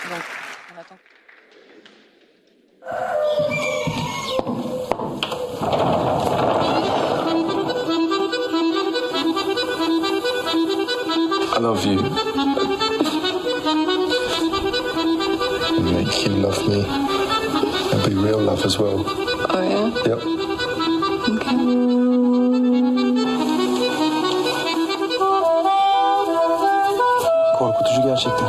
Donc, on attend. I love you. Make you love me. And be real love as well. Oh yeah? Yep. Okay. Korkutucu gerçekten.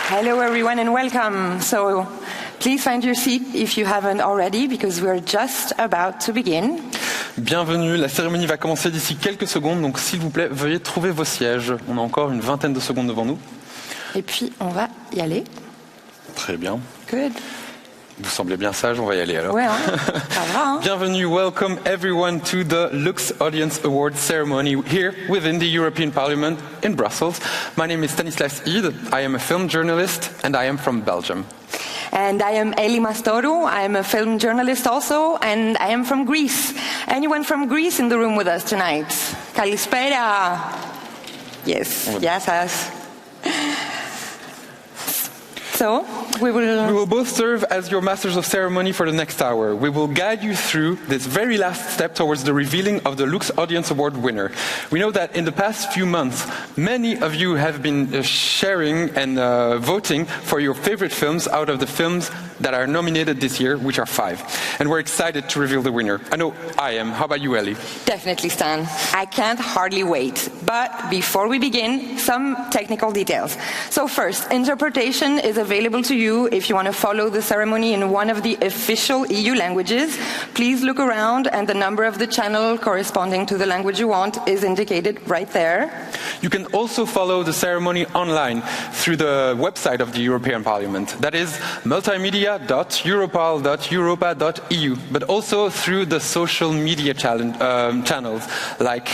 Hello everyone and welcome. So please find your seat if you haven't already because we're just about to begin. Bienvenue, la cérémonie va commencer d'ici quelques secondes, donc s'il vous plaît, veuillez trouver vos sièges. On a encore une vingtaine de secondes devant nous. Et puis on va y aller. Très bien. Good. Vous semblez bien sage, on va y aller alors. Ouais, hein. Ça va, hein. Bienvenue, welcome everyone to the LUX Audience Award ceremony here within the European Parliament in Brussels. My name is Stanislas Ide, I am a film journalist and I am from Belgium. And I am Eli Mastoru, I am a film journalist also, and I am from Greece. Anyone from Greece in the room with us tonight? Kalispera. Yes, yes. So, we will both serve as your masters of ceremony for the next hour. We will guide you through this very last step towards the revealing of the LUX Audience Award winner. We know that in the past few months, many of you have been sharing and voting for your favorite films out of the films that are nominated this year, which are 5. And we're excited to reveal the winner. I know I am. How about you, Ellie? Definitely, Stan. I can't hardly wait. But before we begin, some technical details. So first, interpretation is available to you if you want to follow the ceremony in one of the official EU languages. Please look around and the number of the channel corresponding to the language you want is indicated right there. You can also follow the ceremony online through the website of the European Parliament. That is multimedia.europal.europa.eu, but also through the social media channels like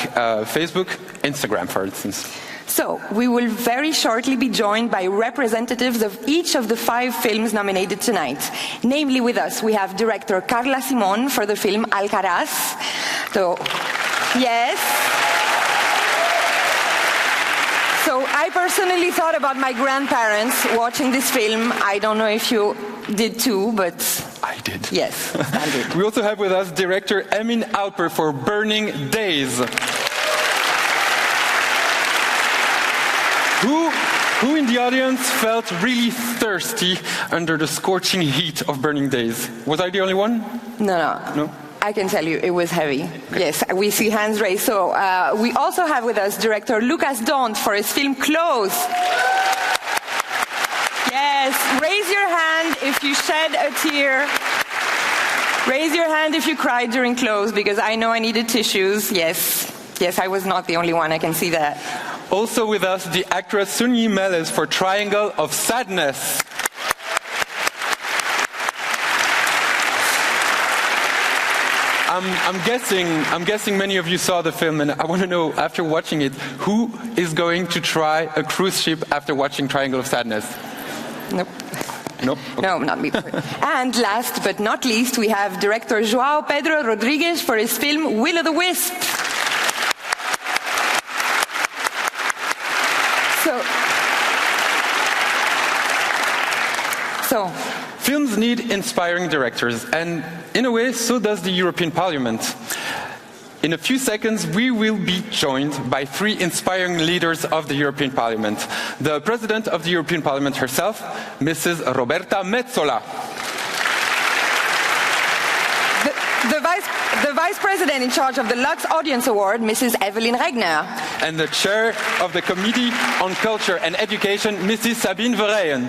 Facebook, Instagram, for instance. So, we will very shortly be joined by representatives of each of the 5 films nominated tonight. Namely with us, we have director Carla Simón for the film Alcaraz. So, yes. So, I personally thought about my grandparents watching this film. I don't know if you did too, but I did. Yes, I did. We also have with us director Emin Alper for Burning Days. Who in the audience felt really thirsty under the scorching heat of Burning Days? Was I the only one? No. I can tell you, it was heavy. Okay. Yes, we see hands raised. So we also have with us director Lucas Dont for his film Close. Yes, raise your hand if you shed a tear. Raise your hand if you cried during Close, because I know I needed tissues. Yes, I was not the only one, I can see that. Also with us, the actress Sunyi Meles for Triangle of Sadness. I'm guessing many of you saw the film, and I want to know, after watching it, who is going to try a cruise ship after watching Triangle of Sadness? Nope. Nope. Okay. No, not me. And last but not least, we have director João Pedro Rodrigues for his film Will o' the Wisp. So, films need inspiring directors, and in a way, so does the European Parliament. In a few seconds, we will be joined by 3 inspiring leaders of the European Parliament. The President of the European Parliament herself, Mrs. Roberta Metsola. the Vice President in charge of the LUX Audience Award, Mrs. Evelyn Regner. And the Chair of the Committee on Culture and Education, Mrs. Sabine Verheyen.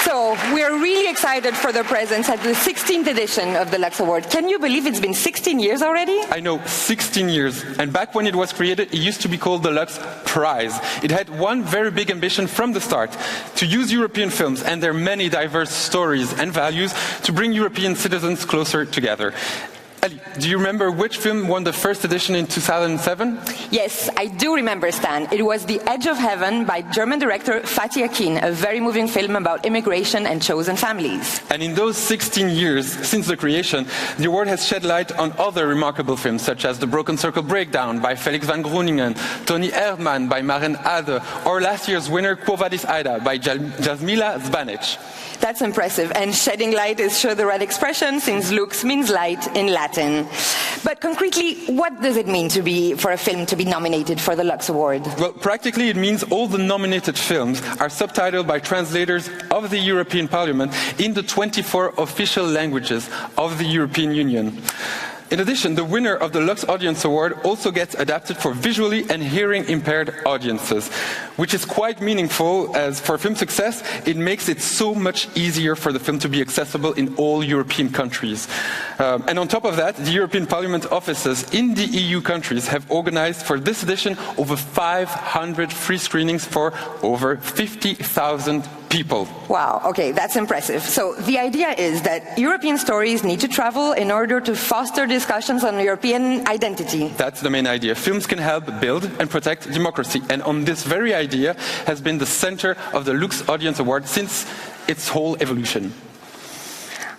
So, we are really excited for their presence at the 16th edition of the LUX Award. Can you believe it's been 16 years already? I know, 16 years. And back when it was created, it used to be called the LUX Prize. It had one very big ambition from the start, to use European films and their many diverse stories and values to bring European citizens closer together. Ali, do you remember which film won the first edition in 2007? Yes, I do remember, Stan. It was The Edge of Heaven by German director Fatih Akin, a very moving film about immigration and chosen families. And in those 16 years since the creation, the award has shed light on other remarkable films, such as The Broken Circle Breakdown by Felix van Groeningen, Tony Erdmann by Maren Ade, or last year's winner Quo Vadis Aida by Jasmila Zbanic. That's impressive, and shedding light is sure the right expression, since lux means light in Latin. But concretely, what does it mean for a film to be nominated for the LUX Award? Well, practically it means all the nominated films are subtitled by translators of the European Parliament in the 24 official languages of the European Union. In addition, the winner of the LUX Audience Award also gets adapted for visually and hearing impaired audiences, which is quite meaningful, as for film success, it makes it so much easier for the film to be accessible in all European countries. And on top of that, the European Parliament offices in the EU countries have organized for this edition over 500 free screenings for over 50,000 people. Wow, okay, that's impressive. So the idea is that European stories need to travel in order to foster discussions on European identity. That's the main idea. Films can help build and protect democracy. And on this very idea has been the center of the LUX Audience Award since its whole evolution.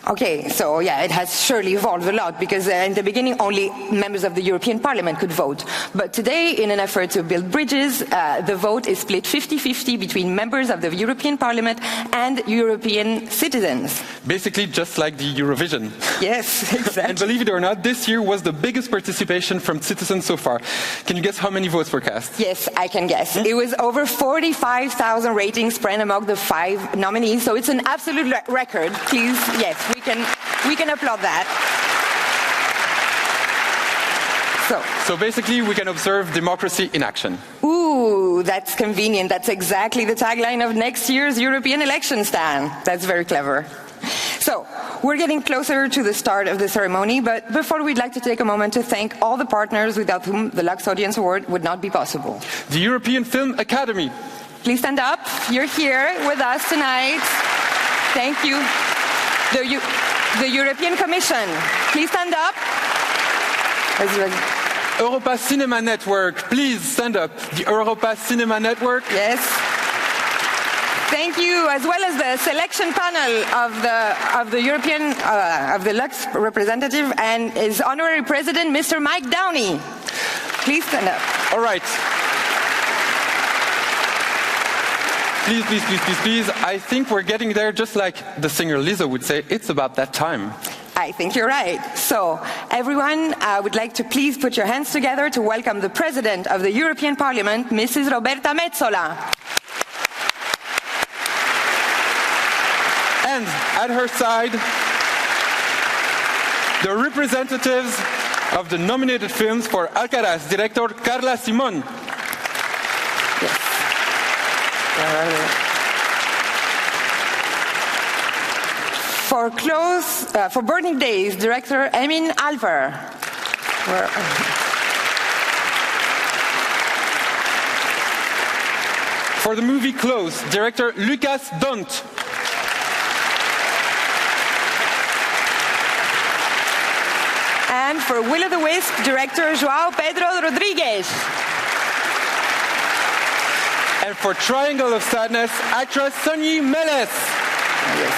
Okay, so yeah, it has surely evolved a lot, because in the beginning only members of the European Parliament could vote. But today, in an effort to build bridges, the vote is split 50-50 between members of the European Parliament and European citizens. Basically just like the Eurovision. Yes, exactly. And believe it or not, this year was the biggest participation from citizens so far. Can you guess how many votes were cast? Yes, I can guess. It was over 45,000 ratings spread among the 5 nominees, so it's an absolute record. Please, yes, we can applaud that. So basically we can observe democracy in action. Ooh, that's convenient. That's exactly the tagline of next year's European election, Stan. That's very clever. So, we're getting closer to the start of the ceremony, but before, we'd like to take a moment to thank all the partners without whom the LUX Audience Award would not be possible. The European Film Academy. Please stand up. You're here with us tonight. Thank you. The European Commission. Please stand up. Europa Cinema Network. Please stand up. The Europa Cinema Network. Yes. Thank you, as well as the selection panel of the European of the LUX representative and his honorary president, Mr. Mike Downey. Please stand up. All right. Please, please, please, please, please. I think we're getting there, just like the singer Lisa would say, it's about that time. I think you're right. So, everyone, I would like to please put your hands together to welcome the President of the European Parliament, Mrs. Roberta Metsola. And at her side, the representatives of the nominated films for Alcaraz, director Carla Simón. Yes. For Burning Days, director Emin Alver. For the movie Close, director Lucas Dont. And for Will o' the Wisp, director João Pedro Rodrigues. And for Triangle of Sadness, actress Sonny Meles. Yes.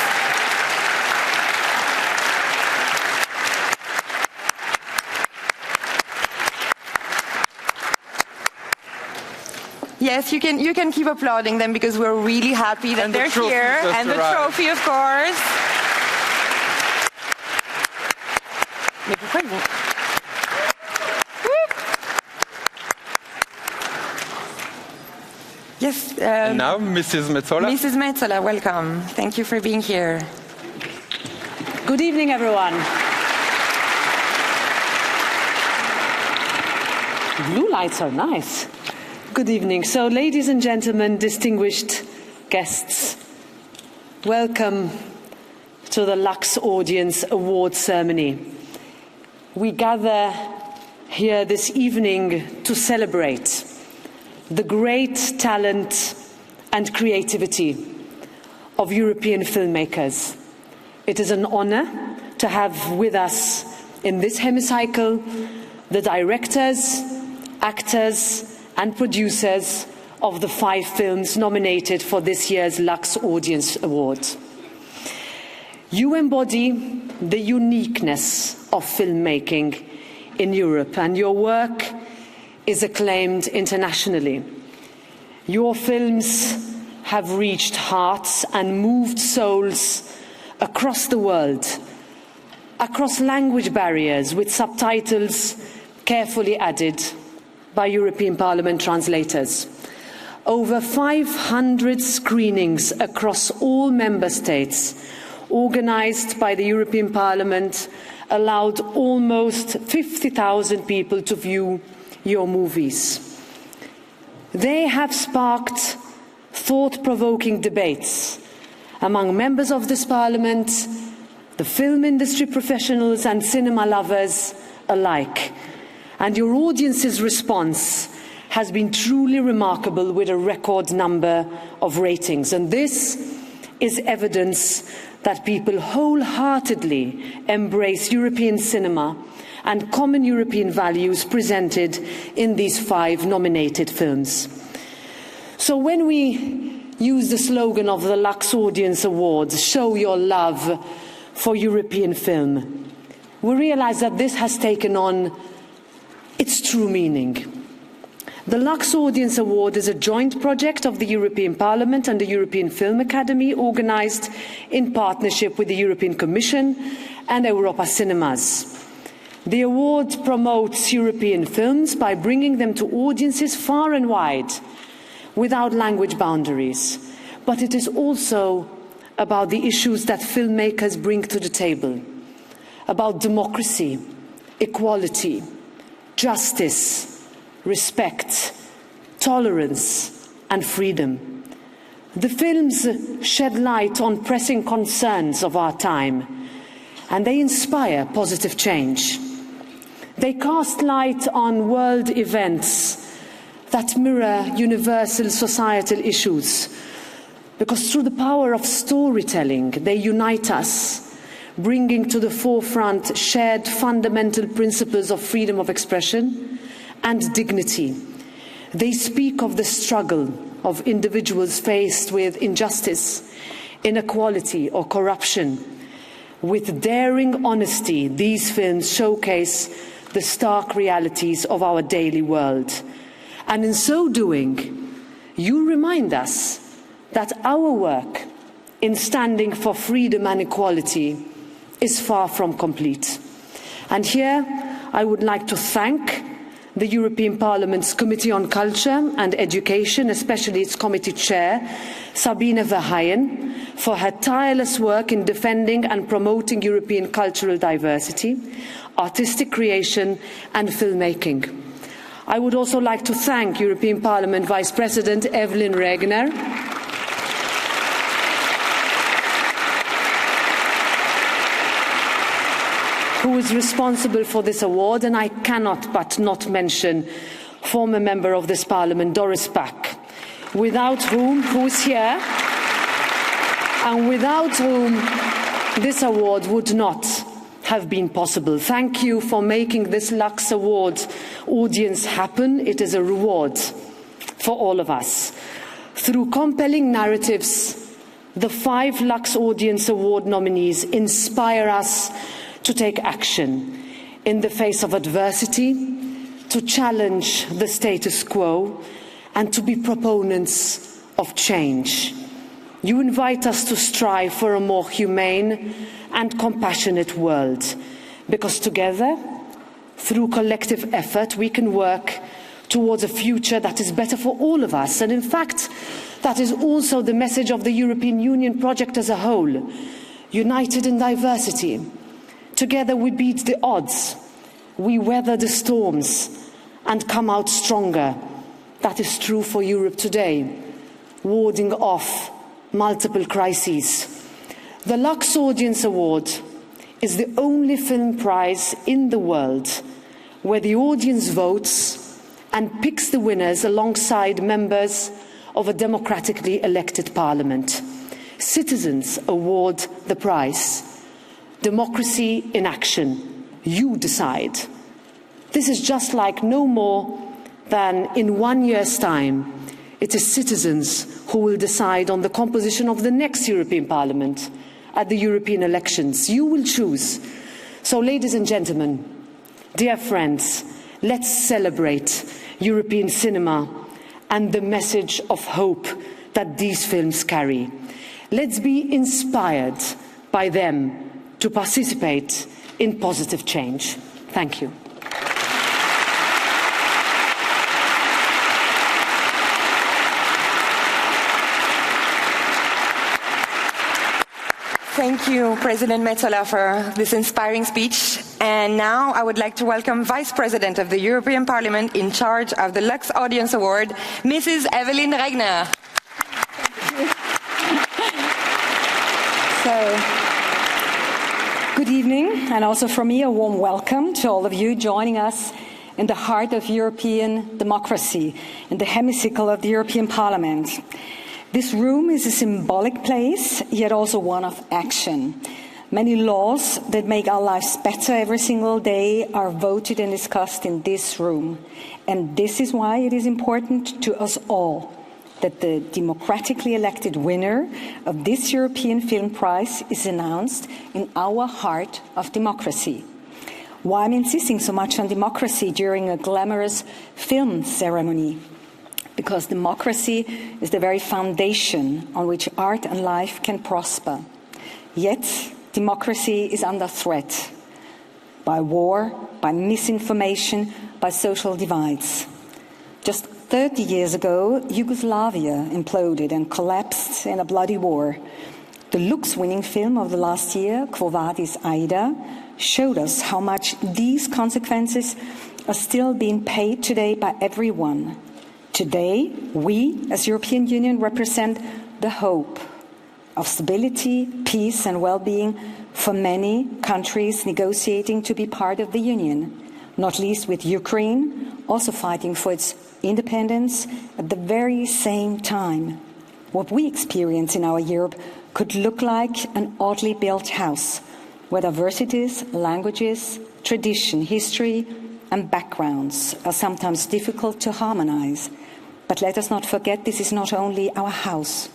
Yes, you can keep applauding them, because we're really happy that they're here. And the trophy, of course. Yes. And now, Mrs. Metsola. Mrs. Metsola, welcome. Thank you for being here. Good evening, everyone. Blue lights are nice. Good evening. So, ladies and gentlemen, distinguished guests, welcome to the LUX Audience Award ceremony. We gather here this evening to celebrate the great talent and creativity of European filmmakers. It is an honor to have with us in this hemicycle the directors, actors and producers of the 5 films nominated for this year's LUX Audience Award. You embody the uniqueness of filmmaking in Europe, and your work is acclaimed internationally. Your films have reached hearts and moved souls across the world, across language barriers, with subtitles carefully added by European Parliament translators. Over 500 screenings across all member states, organised by the European Parliament, allowed almost 50,000 people to view your movies. They have sparked thought-provoking debates among members of this Parliament, the film industry professionals and cinema lovers alike. And your audience's response has been truly remarkable, with a record number of ratings. And this is evidence that people wholeheartedly embrace European cinema and common European values presented in these 5 nominated films. So when we use the slogan of the LUX Audience Awards, show your love for European film, we realise that this has taken on its true meaning. The LUX Audience Award is a joint project of the European Parliament and the European Film Academy, organised in partnership with the European Commission and Europa Cinemas. The award promotes European films by bringing them to audiences far and wide, without language boundaries. But it is also about the issues that filmmakers bring to the table, about democracy, equality, justice, respect, tolerance and freedom. The films shed light on pressing concerns of our time, and they inspire positive change. They cast light on world events that mirror universal societal issues, because through the power of storytelling, they unite us, bringing to the forefront shared fundamental principles of freedom of expression and dignity. They speak of the struggle of individuals faced with injustice, inequality or corruption. With daring honesty, these films showcase the stark realities of our daily world. And in so doing, you remind us that our work in standing for freedom and equality is far from complete. And here I would like to thank the European Parliament's Committee on Culture and Education, especially its committee chair, Sabine Verheyen, for her tireless work in defending and promoting European cultural diversity, artistic creation and filmmaking. I would also like to thank European Parliament Vice President Evelyn Regner, who is responsible for this award, and I cannot but not mention former member of this Parliament, Doris Pack, without whom, who is here, and without whom this award would not have been possible. Thank you for making this LUX Award audience happen. It is a reward for all of us. Through compelling narratives, the 5 LUX Audience Award nominees inspire us to take action in the face of adversity, to challenge the status quo, and to be proponents of change. You invite us to strive for a more humane and compassionate world, because together, through collective effort, we can work towards a future that is better for all of us. And in fact, that is also the message of the European Union project as a whole, united in diversity. Together we beat the odds, we weather the storms, and come out stronger. That is true for Europe today, warding off multiple crises. The LUX Audience Award is the only film prize in the world where the audience votes and picks the winners alongside members of a democratically elected parliament. Citizens award the prize. Democracy in action. You decide. This is just like no more than in 1 year's time. It is citizens who will decide on the composition of the next European Parliament at the European elections. You will choose. So, ladies and gentlemen, dear friends, let's celebrate European cinema and the message of hope that these films carry. Let's be inspired by them to participate in positive change. Thank you. Thank you, President Metsola, for this inspiring speech. And now I would like to welcome Vice President of the European Parliament in charge of the LUX Audience Award, Mrs. Evelyn Regner. Good evening, and also from me a warm welcome to all of you joining us in the heart of European democracy, in the hemicycle of the European Parliament. This room is a symbolic place, yet also one of action. Many laws that make our lives better every single day are voted and discussed in this room. And this is why it is important to us all that the democratically elected winner of this European Film Prize is announced in our heart of democracy. Why I'm insisting so much on democracy during a glamorous film ceremony? Because democracy is the very foundation on which art and life can prosper. Yet, democracy is under threat by war, by misinformation, by social divides. Just 30 years ago, Yugoslavia imploded and collapsed in a bloody war. The Lux winning film of the last year, Quo Vadis Aida, showed us how much these consequences are still being paid today by everyone. Today, we, as European Union, represent the hope of stability, peace and well-being for many countries negotiating to be part of the Union, not least with Ukraine, also fighting for its independence at the very same time. What we experience in our Europe could look like an oddly built house, where diversities, languages, tradition, history and backgrounds are sometimes difficult to harmonize. But let us not forget, this is not only our house,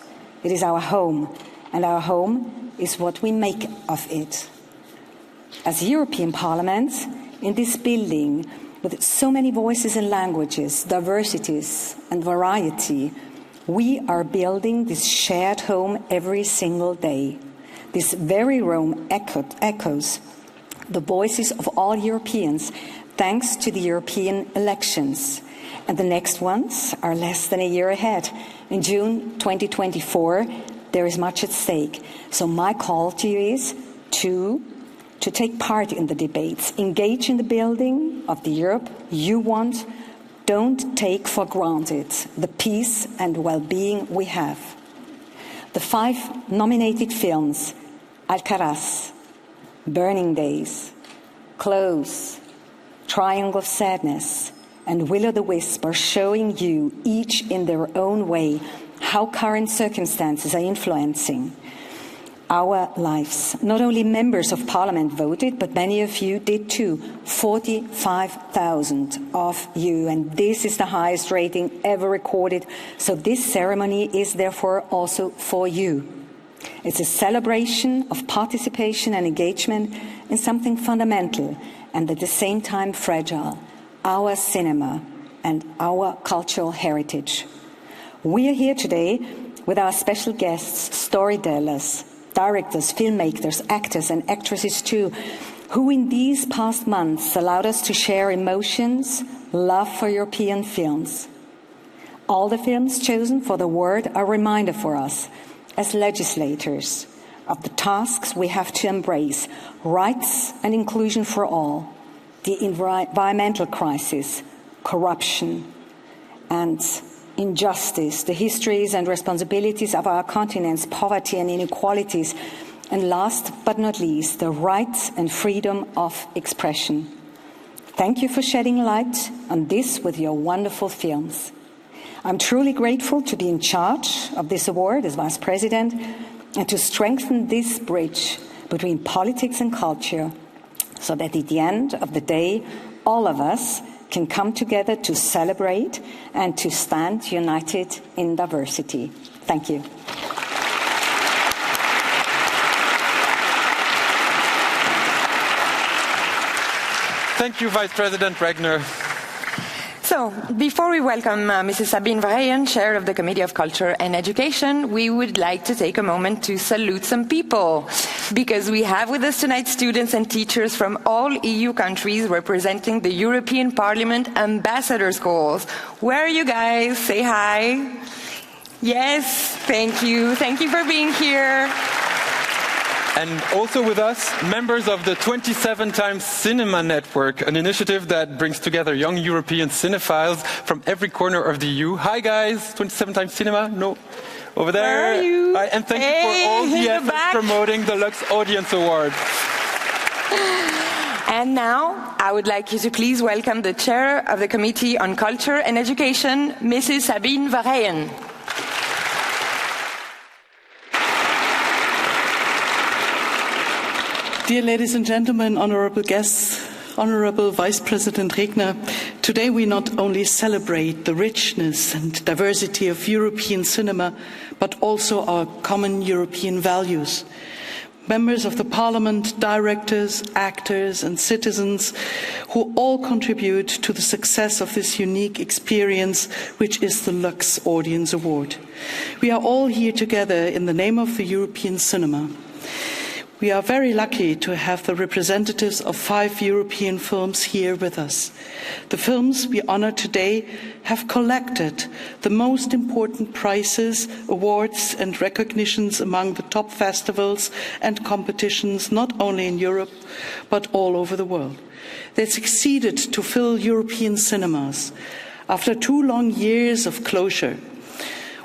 it is our home, and our home is what we make of it. As European Parliament, in this building, with so many voices and languages, diversities and variety, we are building this shared home every single day. This very room echoes the voices of all Europeans, thanks to the European elections. And the next ones are less than a year ahead. In June 2024, there is much at stake. So my call to you is to take part in the debates, engage in the building of the Europe you want. Don't take for granted the peace and well-being we have. The 5 nominated films, Alcaraz, Burning Days, Close, Triangle of Sadness, and Will-o'-the-Wisp are showing you, each in their own way, how current circumstances are influencing our lives. Not only members of Parliament voted, but many of you did too. 45,000 of you, and this is the highest rating ever recorded. So this ceremony is therefore also for you. It's a celebration of participation and engagement in something fundamental and at the same time fragile, our cinema and our cultural heritage. We are here today with our special guests, storytellers, directors, filmmakers, actors and actresses too, who in these past months allowed us to share emotions, love for European films. All the films chosen for the award are a reminder for us as legislators of the tasks we have to embrace: rights and inclusion for all, the environmental crisis, corruption, and injustice, the histories and responsibilities of our continent's poverty and inequalities, and last but not least, the rights and freedom of expression. Thank you for shedding light on this with your wonderful films. I'm truly grateful to be in charge of this award as Vice President and to strengthen this bridge between politics and culture so that at the end of the day, all of us can come together to celebrate and to stand united in diversity. Thank you. Thank you, Vice President Regner. So, before we welcome Mrs. Sabine Verheyen, Chair of the Committee of Culture and Education, we would like to take a moment to salute some people, because we have with us tonight students and teachers from all EU countries representing the European Parliament Ambassador Schools. Where are you guys? Say hi. Yes, thank you. Thank you for being here. And also with us, members of the 27 Times Cinema Network, an initiative that brings together young European cinephiles from every corner of the EU. Hi guys, 27 Times Cinema? No, over there. Where are you? Hi, and thank you for all the efforts promoting the LUX Audience Award. And now, I would like you to please welcome the Chair of the Committee on Culture and Education, Mrs. Sabine Verheyen. Dear ladies and gentlemen, honourable guests, honourable Vice President Regner, today we not only celebrate the richness and diversity of European cinema, but also our common European values. Members of the Parliament, directors, actors and citizens who all contribute to the success of this unique experience, which is the LUX Audience Award. We are all here together in the name of the European cinema. We are very lucky to have the representatives of 5 European films here with us. The films we honour today have collected the most important prizes, awards and recognitions among the top festivals and competitions, not only in Europe, but all over the world. They succeeded to fill European cinemas after 2 long years of closure.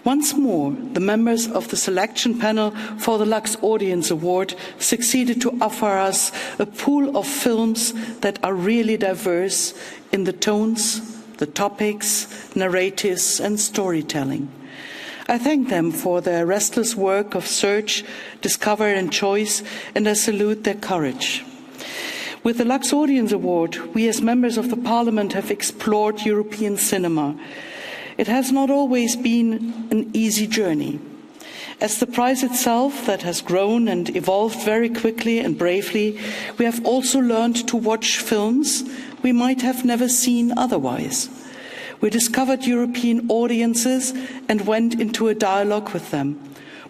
Once more, the members of the selection panel for the LUX Audience Award succeeded to offer us a pool of films that are really diverse in the tones, the topics, narratives and storytelling. I thank them for their restless work of search, discover and choice, and I salute their courage. With the LUX Audience Award, we as members of the Parliament have explored European cinema. It has not always been an easy journey. As the prize itself that has grown and evolved very quickly and bravely, we have also learned to watch films we might have never seen otherwise. We discovered European audiences and went into a dialogue with them.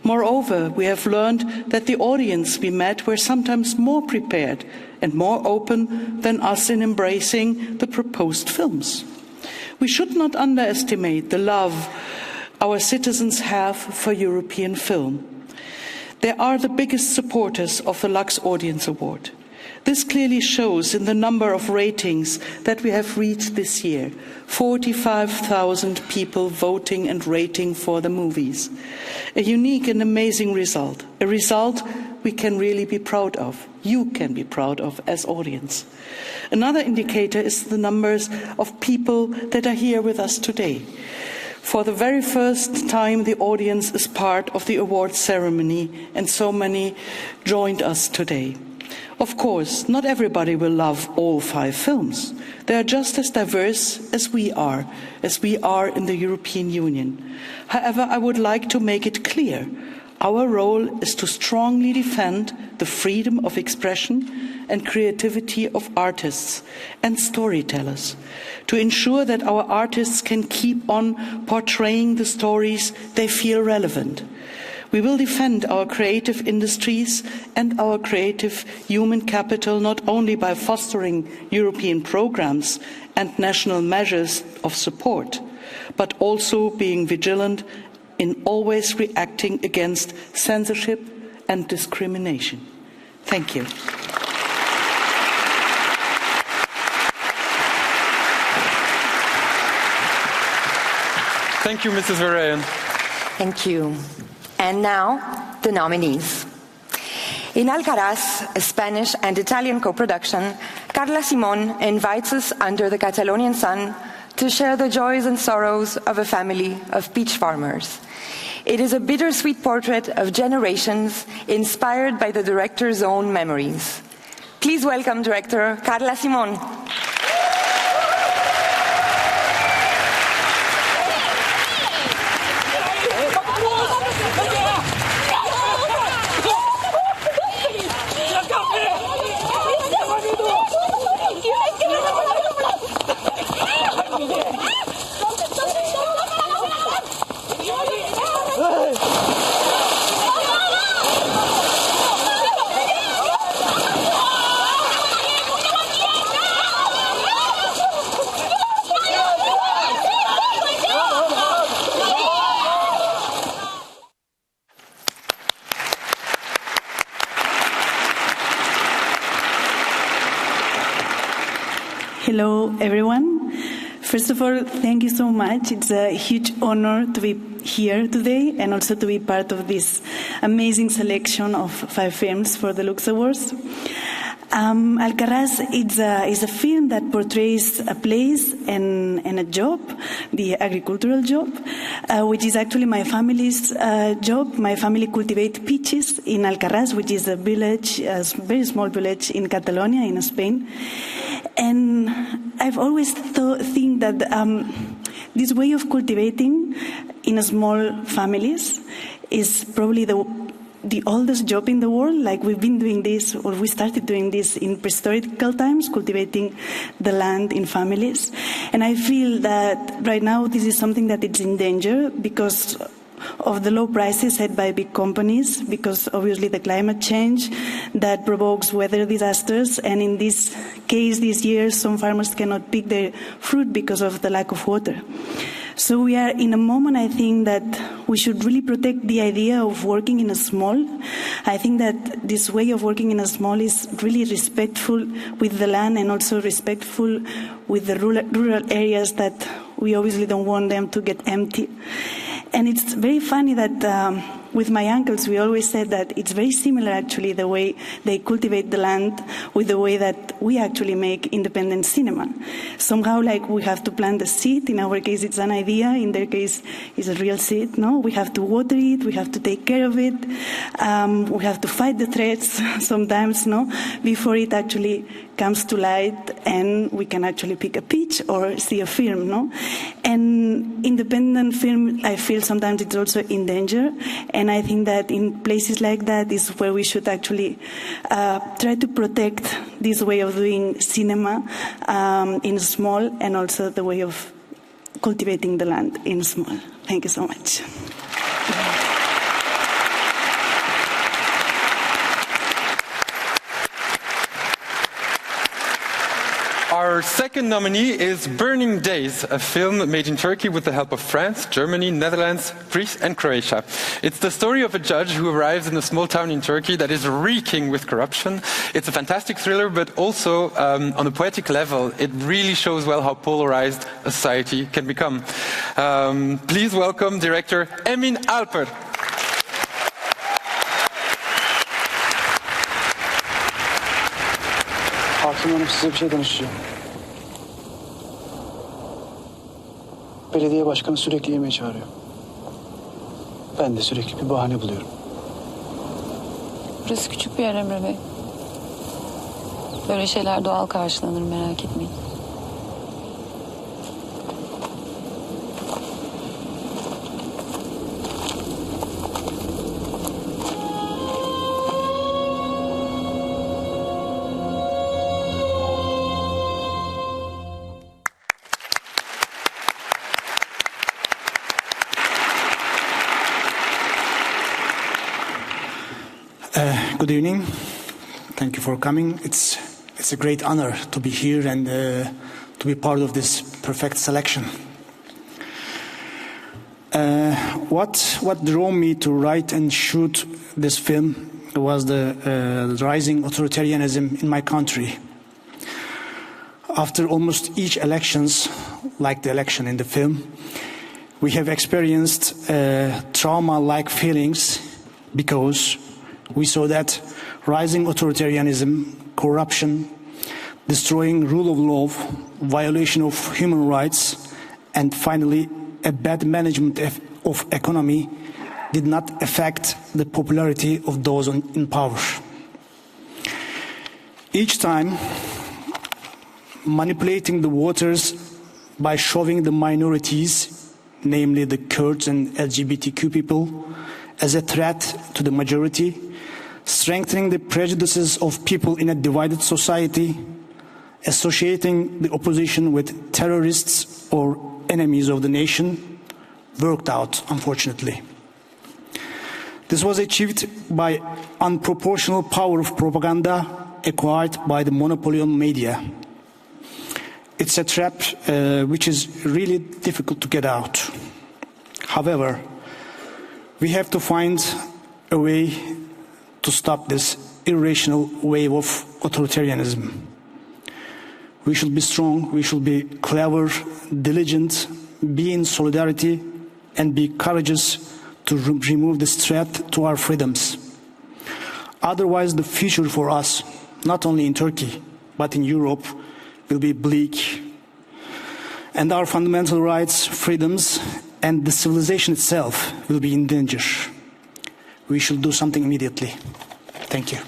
Moreover, we have learned that the audience we met were sometimes more prepared and more open than us in embracing the proposed films. We should not underestimate the love our citizens have for European film. They are the biggest supporters of the LUX Audience Award. This clearly shows in the number of ratings that we have reached this year. 45,000 people voting and rating for the movies. A unique and amazing result. A result we can really be proud of. You can be proud of as audience. Another indicator is the numbers of people that are here with us today. For the very first time, the audience is part of the award ceremony, and so many joined us today. Of course, not everybody will love all 5 films. They are just as diverse as we are in the European Union. However, I would like to make it clear, our role is to strongly defend the freedom of expression and creativity of artists and storytellers, to ensure that our artists can keep on portraying the stories they feel relevant. We will defend our creative industries and our creative human capital not only by fostering European programmes and national measures of support, but also being vigilant in always reacting against censorship and discrimination. Thank you. Thank you, Mrs. Verheyen. Thank you. And now, the nominees. In Alcaraz, a Spanish and Italian co-production, Carla Simón invites us under the Catalonian sun to share the joys and sorrows of a family of peach farmers. It is a bittersweet portrait of generations inspired by the director's own memories. Please welcome director Carla Simón. Hello, everyone. First of all, thank you so much. It's a huge honor to be here today and also to be part of this amazing selection of 5 films for the LUX Awards. Alcaraz is a film that portrays a place and a job, the agricultural job, which is actually my family's job. My family cultivates peaches in Alcaraz, which is a village, a very small village in Catalonia, in Spain. And I've always think that this way of cultivating in small families is probably the oldest job in the world. Like we've been doing this, or we started doing this in prehistorical times, cultivating the land in families. And I feel that right now this is something that is in danger because of the low prices set by big companies, because obviously the climate change that provokes weather disasters, and in this case this year some farmers cannot pick their fruit because of the lack of water. So we are in a moment, I think, that we should really protect the idea of working in a small. I think that this way of working in a small is really respectful with the land and also respectful with the rural areas that we obviously don't want them to get empty. And it's very funny that with my uncles, we always said that it's very similar, actually, the way they cultivate the land with the way that we actually make independent cinema. Somehow, like, we have to plant the seed. In our case, it's an idea. In their case, it's a real seed, no? We have to water it. We have to take care of it. We have to fight the threats sometimes, no? Before it actually comes to light and we can actually pick a peach or see a film, no? And independent film, I feel sometimes it's also in danger. And I think that in places like that is where we should actually try to protect this way of doing cinema in small, and also the way of cultivating the land in small. Thank you so much. Our second nominee is Burning Days, a film made in Turkey with the help of France, Germany, Netherlands, Greece and Croatia. It's the story of a judge who arrives in a small town in Turkey that is reeking with corruption. It's a fantastic thriller, but also on a poetic level, it really shows well how polarized a society can become. Please welcome director Emin Alper. Hakim Hanım, size bir şey danışacağım. Belediye başkanı sürekli yemeğe çağırıyor. Ben de sürekli bir bahane buluyorum. Burası küçük bir yer Emre Bey. Böyle şeyler doğal karşılanır, merak etmeyin. Good evening. Thank you for coming. It's a great honor to be here and to be part of this perfect selection. What drove me to write and shoot this film was the rising authoritarianism in my country. After almost each elections, like the election in the film, We have experienced trauma-like feelings because we saw that rising authoritarianism, corruption, destroying rule of law, violation of human rights, and finally a bad management of economy did not affect the popularity of those in power. Each time, manipulating the waters by showing the minorities, namely the Kurds and LGBTQ people, as a threat to the majority, strengthening the prejudices of people in a divided society, associating the opposition with terrorists or enemies of the nation, worked out, unfortunately. This was achieved by unproportional power of propaganda acquired by the monopoly on media. It's a trap which is really difficult to get out. However, we have to find a way to stop this irrational wave of authoritarianism. We should be strong, we should be clever, diligent, be in solidarity, and be courageous to remove this threat to our freedoms. Otherwise, the future for us, not only in Turkey, but in Europe, will be bleak. And our fundamental rights, freedoms, and the civilization itself will be in danger. We should do something immediately. Thank you.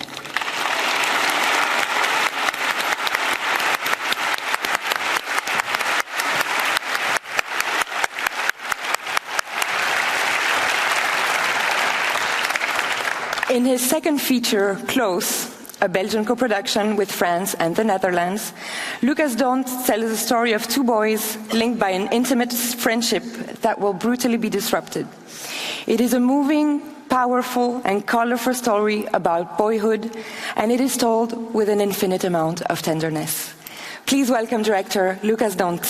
In his second feature, Close, a Belgian co-production with France and the Netherlands, Lucas Dont tells the story of two boys linked by an intimate friendship that will brutally be disrupted. It is a moving, powerful and colorful story about boyhood, and it is told with an infinite amount of tenderness. Please welcome director Lucas Dont.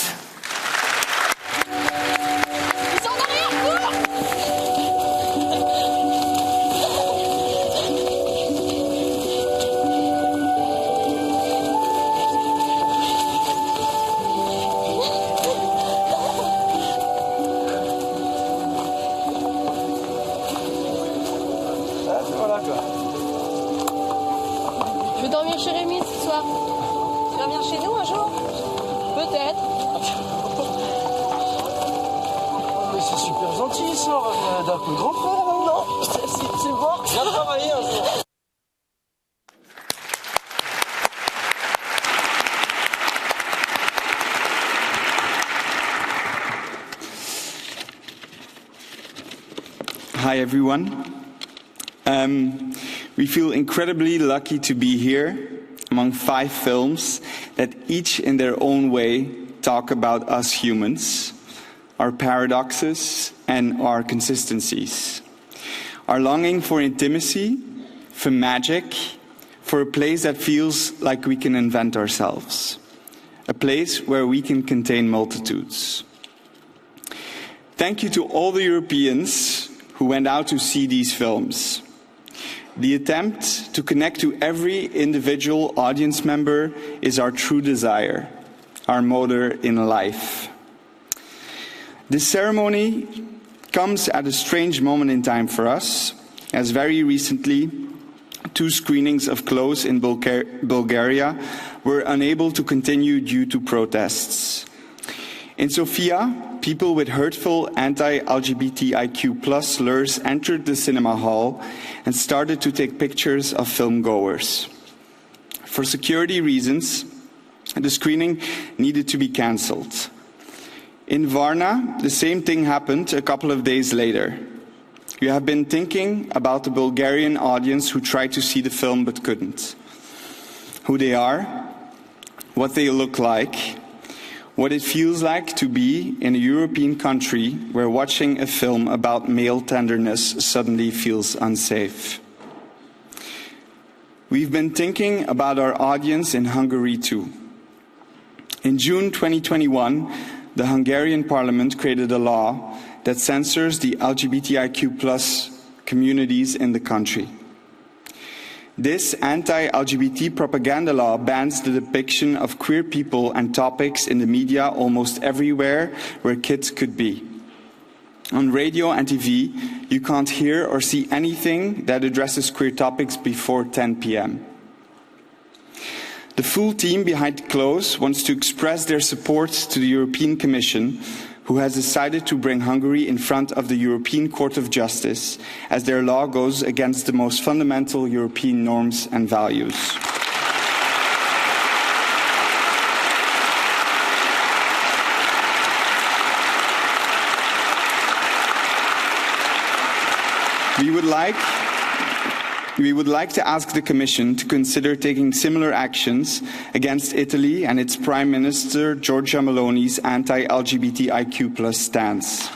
Hi everyone. We feel incredibly lucky to be here among 5 films that each in their own way talk about us humans, our paradoxes and our consistencies, our longing for intimacy, for magic, for a place that feels like we can invent ourselves, a place where we can contain multitudes. Thank you to all the Europeans who went out to see these films. The attempt to connect to every individual audience member is our true desire, our motor in life. This ceremony comes at a strange moment in time for us, as very recently 2 screenings of Close in Bulgaria were unable to continue due to protests. In Sofia, people with hurtful anti-LGBTIQ+ slurs entered the cinema hall and started to take pictures of filmgoers. For security reasons, the screening needed to be cancelled. In Varna, the same thing happened a couple of days later. You have been thinking about the Bulgarian audience who tried to see the film but couldn't. Who they are, what they look like, what it feels like to be in a European country where watching a film about male tenderness suddenly feels unsafe. We've been thinking about our audience in Hungary too. In June 2021, the Hungarian parliament created a law that censors the LGBTIQ+ communities in the country. This anti-LGBT propaganda law bans the depiction of queer people and topics in the media almost everywhere where kids could be. On radio and TV, you can't hear or see anything that addresses queer topics before 10 p.m. The full team behind close wants to express their support to the European Commission, who has decided to bring Hungary in front of the European Court of Justice, as their law goes against the most fundamental European norms and values. We would like to ask the Commission to consider taking similar actions against Italy and its Prime Minister Giorgia Meloni's anti-LGBTIQ+ stance.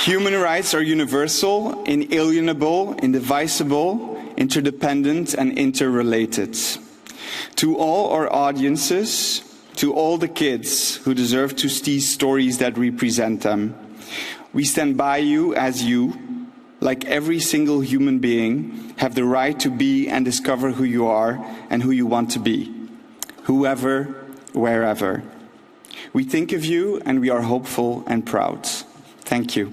Human rights are universal, inalienable, indivisible, interdependent, and interrelated. To all our audiences, to all the kids who deserve to see stories that represent them, we stand by you as you, like every single human being, have the right to be and discover who you are and who you want to be, whoever, wherever. We think of you and we are hopeful and proud. Thank you.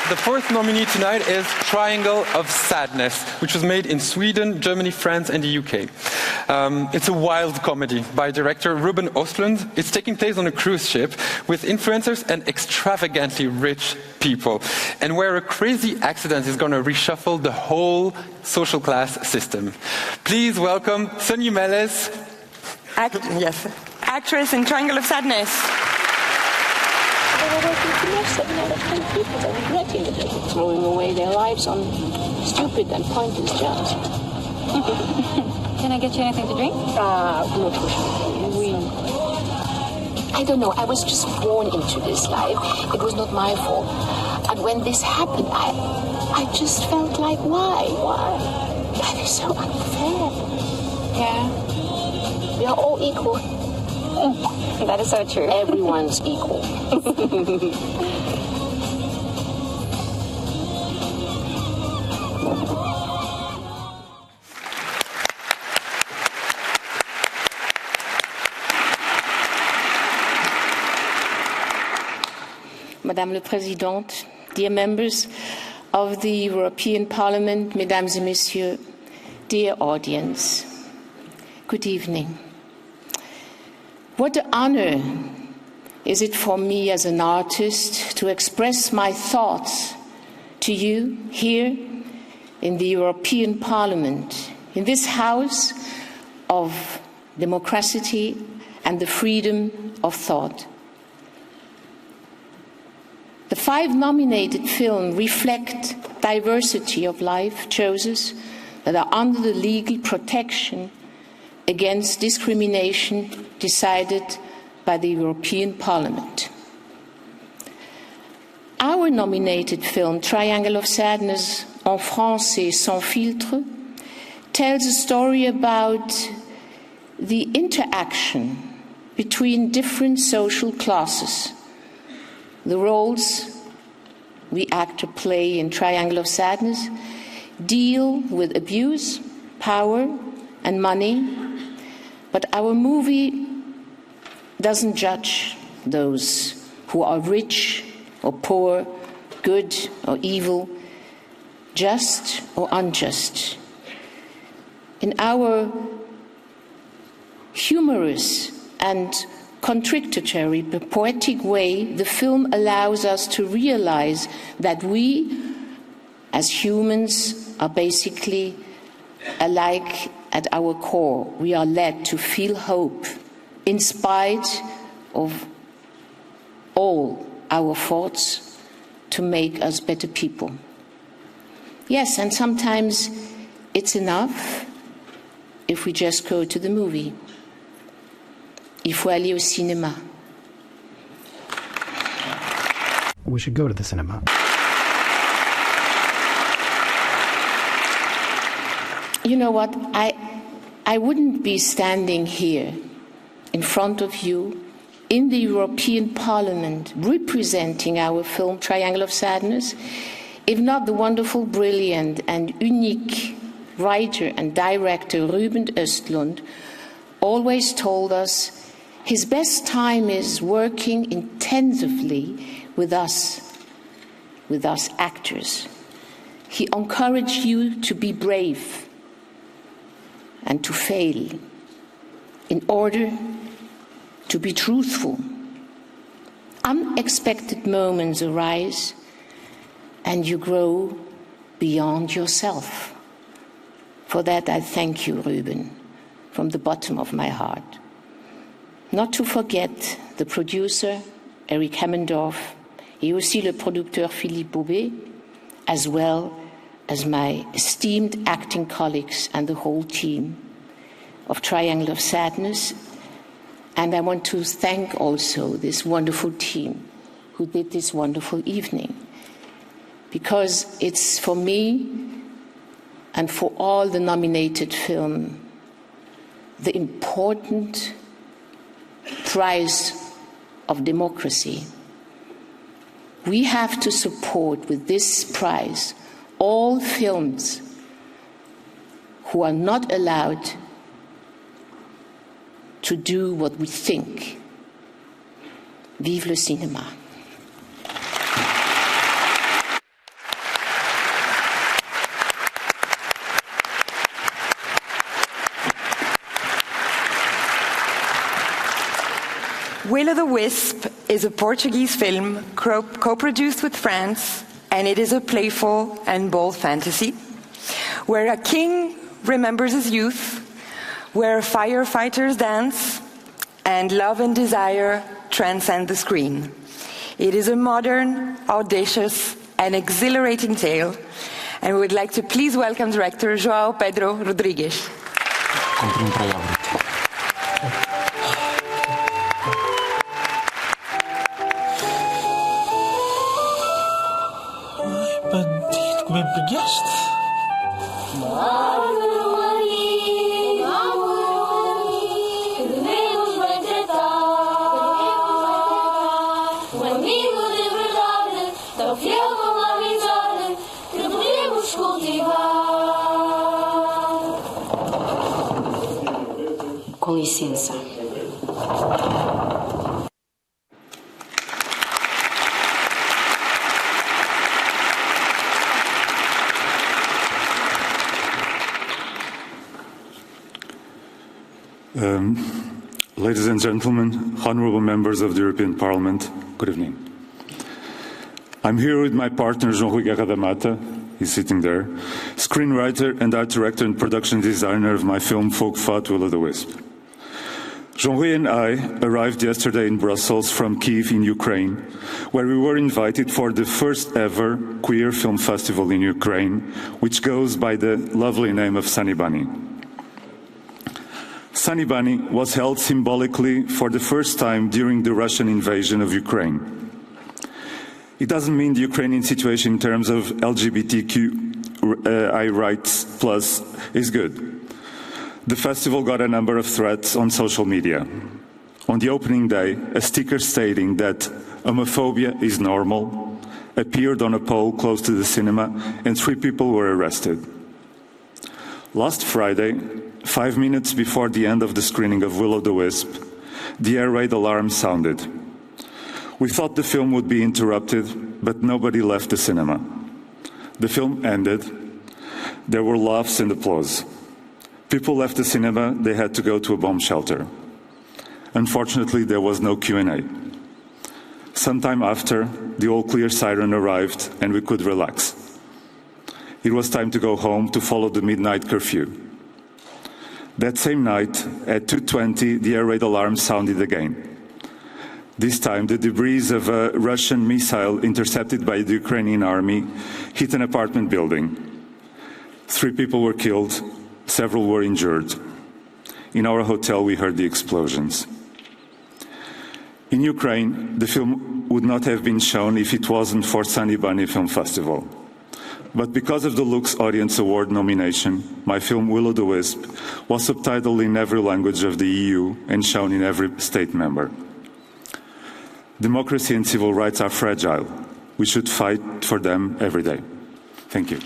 The fourth nominee tonight is Triangle of Sadness, which was made in Sweden, Germany, France, and the UK. It's a wild comedy by director Ruben Östlund. It's taking place on a cruise ship with influencers and extravagantly rich people, and where a crazy accident is going to reshuffle the whole social class system. Please welcome Sonia Meles, actress in Triangle of Sadness. People are regretting it, throwing away their lives on stupid and pointless jobs. Can I get you anything to drink? I don't know. I was just born into this life. It was not my fault. And when this happened, I just felt like, why? That is so unfair. Yeah. We are all equal. That is so true. Everyone's equal. Madame la Présidente, dear members of the European Parliament, Mesdames et Messieurs, dear audience, good evening. What an honor is it for me as an artist to express my thoughts to you here in the European Parliament, in this house of democracy and the freedom of thought. The 5 nominated films reflect diversity of life choices that are under the legal protection against discrimination decided by the European Parliament. Our nominated film, Triangle of Sadness, en français Sans filtre, tells a story about the interaction between different social classes. The roles we act or play in Triangle of Sadness deal with abuse, power, and money, but our movie doesn't judge those who are rich or poor, good or evil, just or unjust. In our humorous and contradictory but poetic way, the film allows us to realize that we, as humans, are basically alike at our core. We are led to feel hope in spite of all our faults to make us better people. Yes, and sometimes it's enough if we just go to the movie. Il faut aller au cinéma. We should go to the cinema. You know what? I wouldn't be standing here in front of you in the European Parliament representing our film Triangle of Sadness if not the wonderful, brilliant and unique writer and director Ruben Östlund always told us his best time is working intensively with us actors. He encouraged you to be brave and to fail in order to be truthful. Unexpected moments arise and you grow beyond yourself. For that I thank you, Ruben, from the bottom of my heart. Not to forget the producer, Eric Hemmendorf, et aussi le producteur Philippe Boubet, as well as my esteemed acting colleagues and the whole team of Triangle of Sadness. And I want to thank also this wonderful team who did this wonderful evening, because it's for me and for all the nominated film the important prize of democracy. We have to support with this prize all films who are not allowed to do what we think. Vive le cinéma. Will o' the Wisp is a Portuguese film co-produced with France, and it is a playful and bold fantasy where a king remembers his youth, where firefighters dance, and love and desire transcend the screen. It is a modern, audacious, and exhilarating tale, and we would like to please welcome director João Pedro Rodrigues. Bandido, como empregaste? Com licença. Ladies and gentlemen, honourable members of the European Parliament, good evening. I'm here with my partner João Guerra da Mata, he's sitting there, screenwriter and art director and production designer of my film Folk Fought Will o' the Wisp. Jean-Louis and I arrived yesterday in Brussels from Kyiv in Ukraine, where we were invited for the first ever queer film festival in Ukraine, which goes by the lovely name of Sunny Bunny. Sunny Bunny was held symbolically for the first time during the Russian invasion of Ukraine. It doesn't mean the Ukrainian situation in terms of LGBTQI rights plus is good. The festival got a number of threats on social media. On the opening day, a sticker stating that homophobia is normal appeared on a pole close to the cinema, and 3 people were arrested. Last Friday, 5 minutes before the end of the screening of Will o' the Wisp, the air raid alarm sounded. We thought the film would be interrupted, but nobody left the cinema. The film ended. There were laughs and applause. People left the cinema, they had to go to a bomb shelter. Unfortunately, there was no Q&A. Sometime after, the all-clear siren arrived and we could relax. It was time to go home to follow the midnight curfew. That same night, at 2:20, the air raid alarm sounded again. This time, the debris of a Russian missile intercepted by the Ukrainian army hit an apartment building. 3 people were killed, several were injured. In our hotel, we heard the explosions. In Ukraine, the film would not have been shown if it wasn't for Sunny Bunny Film Festival. But because of the LUX Audience Award nomination, my film Will-O-the-Wisp was subtitled in every language of the EU and shown in every state member. Democracy and civil rights are fragile. We should fight for them every day. Thank you.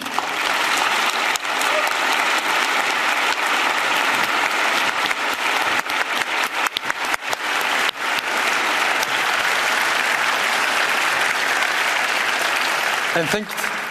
And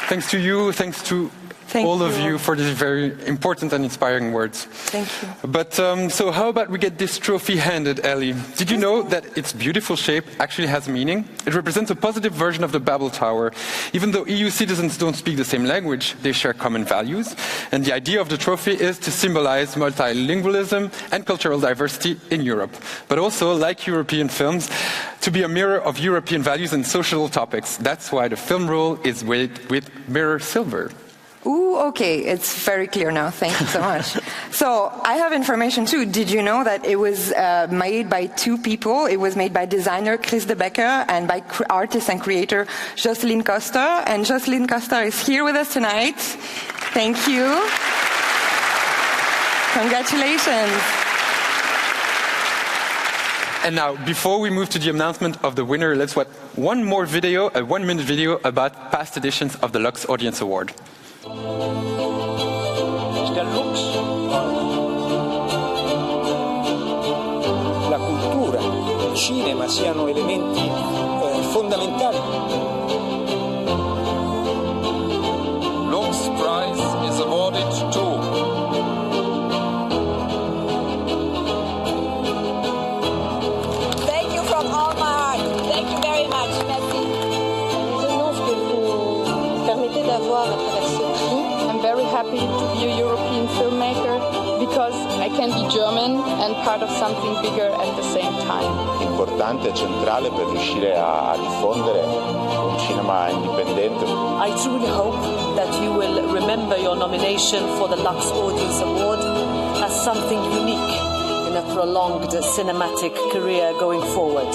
thanks to you, thanks to all of you for these very important and inspiring words. Thank you. But so how about we get this trophy handed, Ellie? Did you know that its beautiful shape actually has meaning? It represents a positive version of the Babel Tower. Even though EU citizens don't speak the same language, they share common values. And the idea of the trophy is to symbolize multilingualism and cultural diversity in Europe. But also, like European films, to be a mirror of European values and social topics. That's why the film roll is with mirror silver. Ooh, okay, it's very clear now. Thank you so much. So I have information too. Did you know that it was made by two people? It was made by designer Chris de Becker and by artist and creator Jocelyn Costa. And Jocelyn Costa is here with us tonight. Thank you. Congratulations. And now, before we move to the announcement of the winner, let's watch one more video, a 1-minute video about past editions of the LUX Audience Award. LUX. La cultura, il cinema siano elementi fondamentali. LUX Prize is awarded to Thank you from all my heart. Thank you very much. Merci. J'annonce que vous permettez d'avoir à travers ce prix. I'm very happy to be a European filmmaker because I can be German and part of something bigger at the same time. Importante e centrale per riuscire a diffondere un cinema indipendente. I truly hope that you will remember your nomination for the LUX Audience Award as something unique in a prolonged cinematic career going forward.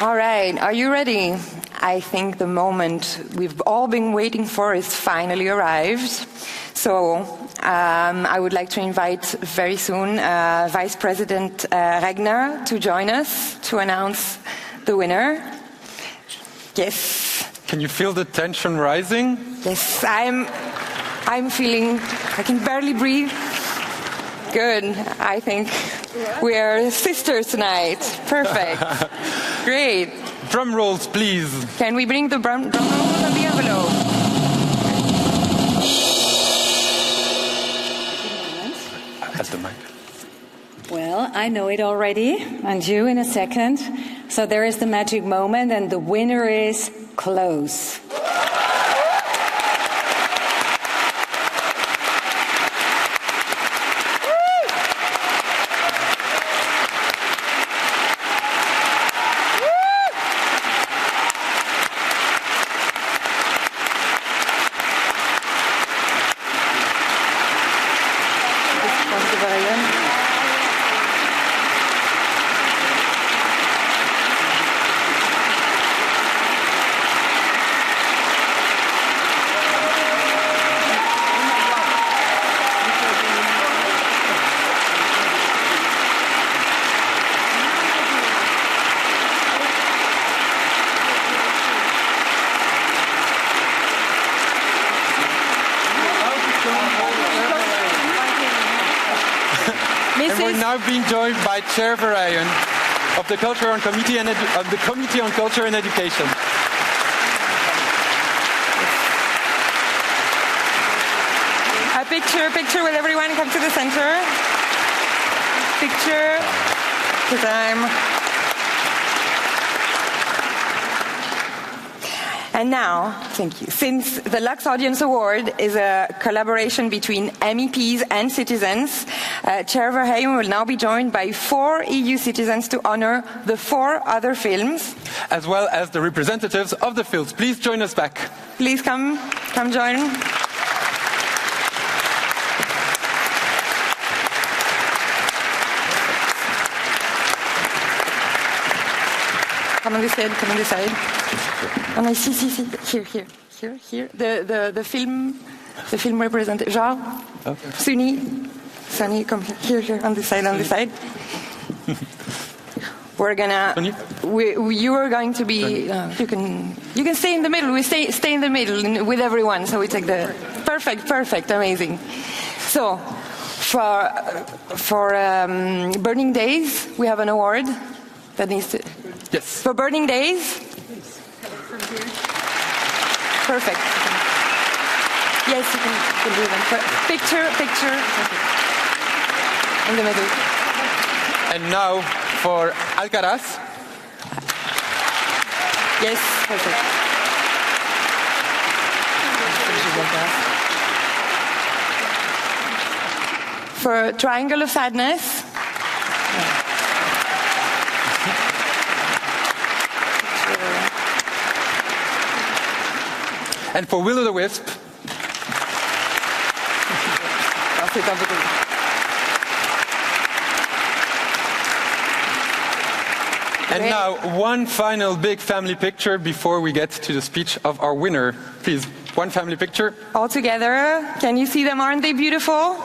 All right, are you ready? I think the moment we've all been waiting for is finally arrived. So I would like to invite very soon Vice President Regner to join us to announce the winner. Yes. Can you feel the tension rising? Yes, I'm feeling, I can barely breathe. Good, I think we're sisters tonight. Perfect. Great. Drum rolls, please. Can we bring the drum rolls and the envelope? At the mic. Well, I know it already, and you in a second. So there is the magic moment, and the winner is Close. And we're now being joined by Chair Verheyen of the Culture on Committee and of the Committee on Culture and Education. A picture with everyone. Come to the center. Picture. Good time. And now, thank you. Since the LUX Audience Award is a collaboration between MEPs and citizens, Chair Verheyen will now be joined by 4 EU citizens to honor the 4 other films. As well as the representatives of the films. Please join us back. Please come join. come on this side. And I see, here. The film representative, Jean, Sunny, come here, on this side. We're gonna. You are going to be. You can stay in the middle. We stay in the middle with everyone. So we take the perfect, amazing. So, for Burning Days, we have an award that needs to. Yes. For Burning Days. Perfect. Yes, you can do them. Picture. In the middle. And now for Alcaraz. Yes, perfect. For Triangle of Sadness. And for Will o' the Wisp. And now, one final big family picture before we get to the speech of our winner. Please, one family picture. All together. Can you see them? Aren't they beautiful?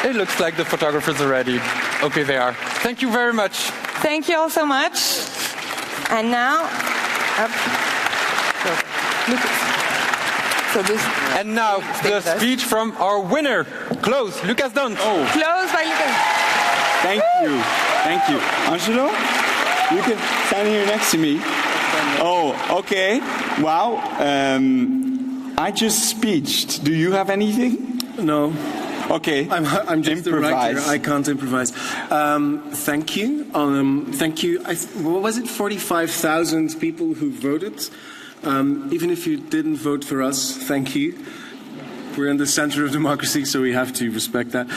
It looks like the photographers are ready. Okay, they are. Thank you very much. Thank you all so much. And now, up. And now, the speech from our winner. Close, Lucas Dont. Close by Lucas. Thank you. Angelo, you can stand here next to me. Oh, okay. Wow. I just speeched. Do you have anything? No. Okay. I'm just a writer. I can't improvise. Thank you. Thank you. What was it? 45,000 people who voted. Even if you didn't vote for us, thank you. We're in the center of democracy, so we have to respect that.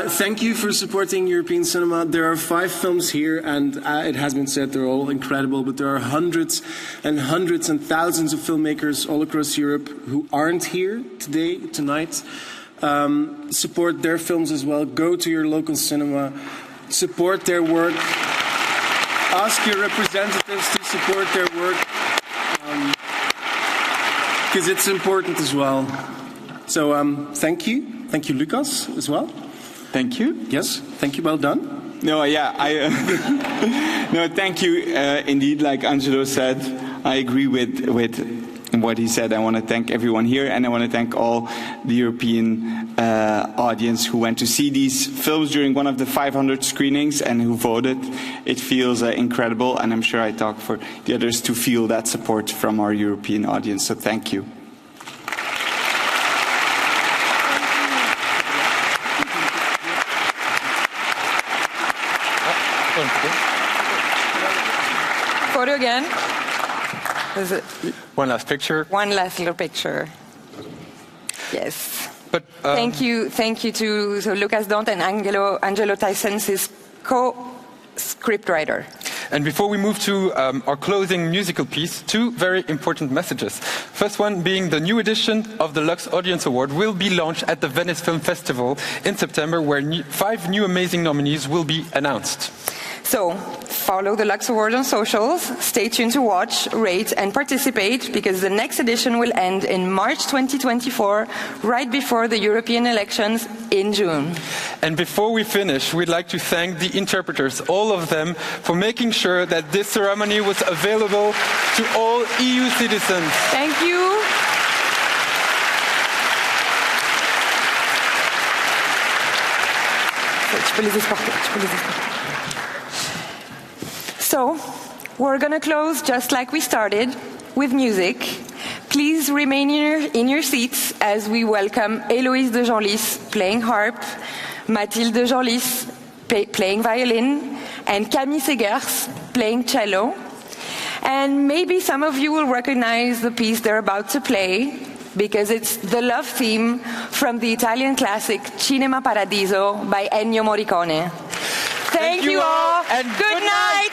Thank you for supporting European cinema. There are 5 films here, and it has been said they're all incredible, but there are hundreds and thousands of filmmakers all across Europe who aren't here tonight. Support their films as well. Go to your local cinema. Support their work. Ask your representatives to support their work. Because it's important as well. So thank you. Thank you, Lucas, as well. Thank you. Yes, thank you. Well done. No, yeah, no, thank you. Indeed, like Angelo said, I agree with what he said. I want to thank everyone here, and I want to thank all the European audience who went to see these films during one of the 500 screenings and who voted. It feels incredible, and I'm sure I talk for the others to feel that support from our European audience. So thank you. Photo again. One last picture. One last little picture. Yes. But thank you to Lucas Dont and Angelo Tysons, his co-scriptwriter. And before we move to our closing musical piece, 2 very important messages. First one being the new edition of the LUX Audience Award will be launched at the Venice Film Festival in September, where 5 new amazing nominees will be announced. So, follow the LUX Award on socials, stay tuned to watch, rate and participate, because the next edition will end in March 2024, right before the European elections in June. And before we finish, we'd like to thank the interpreters, all of them, for making sure that this ceremony was available to all EU citizens. Thank you. So, we're going to close just like we started, with music. Please remain in your seats as we welcome Héloïse de Genlis playing harp, Mathilde de Genlis playing violin, and Camille Segers playing cello. And maybe some of you will recognize the piece they're about to play, because it's the love theme from the Italian classic Cinema Paradiso by Ennio Morricone. Thank you all, and good night!